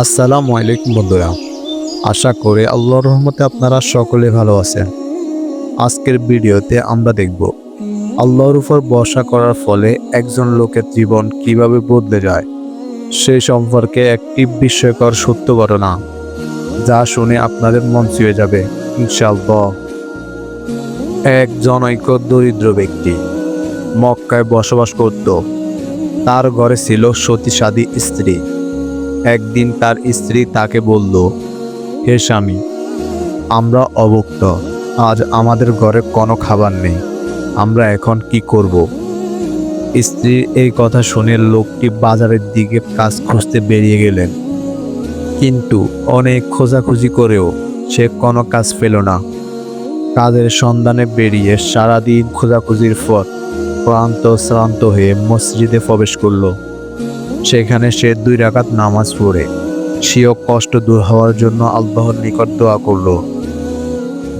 আসসালামু আলাইকুম বন্ধুরা, আশা করি আল্লাহর রহমতে আপনারা সকলে ভালো আছেন। আজকের ভিডিওতে আমরা দেখব আল্লাহর উপর ভরসা করার ফলে একজন লোকের জীবন কিভাবে বদলে যায় সেই সম্পর্কে একটি বিস্ময়কর সত্য ঘটনা, যা শুনে আপনাদের মন ছুঁয়ে যাবে ইনশাআল্লাহ। এক জনৈক দরিদ্র ব্যক্তি মক্কায় বসবাস করত। তার ঘরে ছিল সতীসাধী স্ত্রী। একদিন তার স্ত্রী তাকে বলল, হে স্বামী, আমরা অভুক্ত, আজ আমাদের ঘরে কোনো খাবার নেই, আমরা এখন কি করব? স্ত্রীর এই কথা শুনে লোকটি বাজারের দিকে কাজ খুঁজতে বেরিয়ে গেলেন। কিন্তু অনেক খোঁজাখুঁজি করেও সে কোনো কাজ পেল না। কাজের সন্ধানে বেরিয়ে সারাদিন খোঁজাখুঁজির পর শ্রান্ত হয়ে মসজিদে প্রবেশ করলো। সেখানে সে 2 রাকাত নামাজ পড়ে স্বীয় কষ্ট দূর হওয়ার জন্য আল্লাহর নিকট দোয়া করল।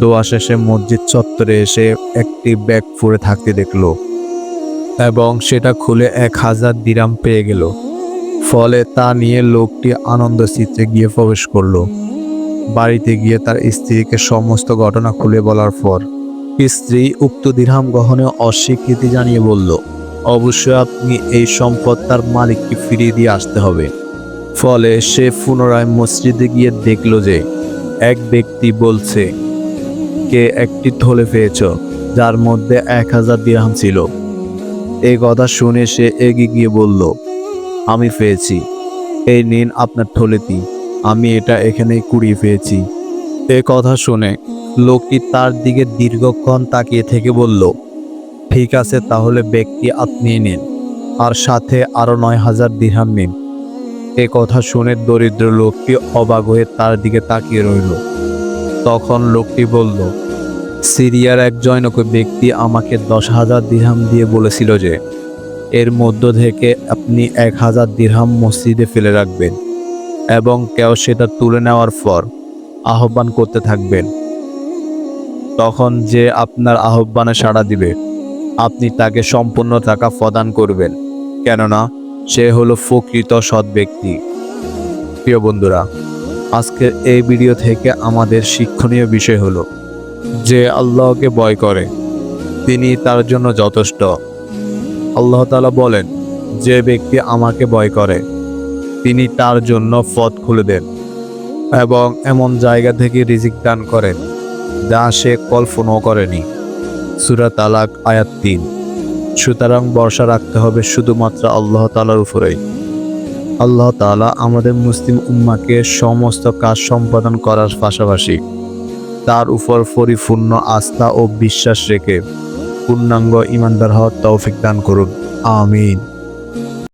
দোয়া শেষে মসজিদ চত্বরে এসে একটি ব্যাগ পড়ে থাকতে দেখল এবং সেটা খুলে 1000 দিরহাম পেয়ে গেল। ফলে তা নিয়ে লোকটি আনন্দ চিত্তে গিয়ে প্রবেশ করল। বাড়িতে গিয়ে তার স্ত্রীকে সমস্ত ঘটনা খুলে বলার পর স্ত্রী উক্ত দিরহাম গ্রহণে অস্বীকৃতি জানিয়ে বলল, অবশ্যই আপনি এই সম্পদ তার মালিককে ফিরিয়ে দিয়ে আসতে হবে। ফলে সে পুনরায় মসজিদে গিয়ে দেখল যে এক ব্যক্তি বলছে, কে একটি থলে পেয়েছ যার মধ্যে 1000 দিরহাম ছিল। এই কথা শুনে সে এগিয়ে গিয়ে বলল, আমি পেয়েছি, এই নিন আপনার থলেটি, আমি এটা এখানেই কুড়িয়ে পেয়েছি। এ কথা শুনে লোকটি তার দিকে দীর্ঘক্ষণ তাকিয়ে থেকে বলল, ঠিক আছে, তাহলে ব্যক্তি আপনি নিন, আর সাথে আরো 9000 দিরহাম নিন। এ কথা শুনে দরিদ্র লোকটি অবাক হয়ে তার দিকে তাকিয়ে রইল। তখন লোকটি বলল, সিরিয়ার এক জনৈক ব্যক্তি আমাকে 10,000 দিরহাম দিয়ে বলেছিল যে এর মধ্য থেকে আপনি 1000 দিরহাম মসজিদে ফেলে রাখবেন এবং কেউ সেটা তুলে নেওয়ার পর আহ্বান করতে থাকবেন। তখন যে আপনার আহ্বানে সাড়া দিবে আপনি তাকে সম্পূর্ণ টাকা প্রদান করবেন, কেননা সে হলো প্রকৃত সৎ ব্যক্তি। প্রিয় বন্ধুরা, আজকের এই ভিডিও থেকে আমাদের শিক্ষণীয় বিষয় হলো যে আল্লাহকে ভয় করে তিনি তার জন্য যথেষ্ট। আল্লাহ তাআলা বলেন, যে ব্যক্তি আমাকে ভয় করে তিনি তার জন্য পথ খুলে দেন এবং এমন জায়গা থেকে রিজিক দান করেন যা সে কল্পনাও করেনি। সূরা তালাক আয়াত 3। সুতরাং ভরসা রাখতে হবে শুধুমাত্র আল্লাহ তাআলার উপরেই। আল্লাহ তাআলা আমাদের মুসলিম উম্মাহকে সমস্ত কাজ সম্পাদন করার পাশাপাশি তার উপর পরিপূর্ণ আস্থা ও বিশ্বাস রেখে পূর্ণাঙ্গ ঈমানদার হওয়ার তৌফিক দান করুন। আমিন।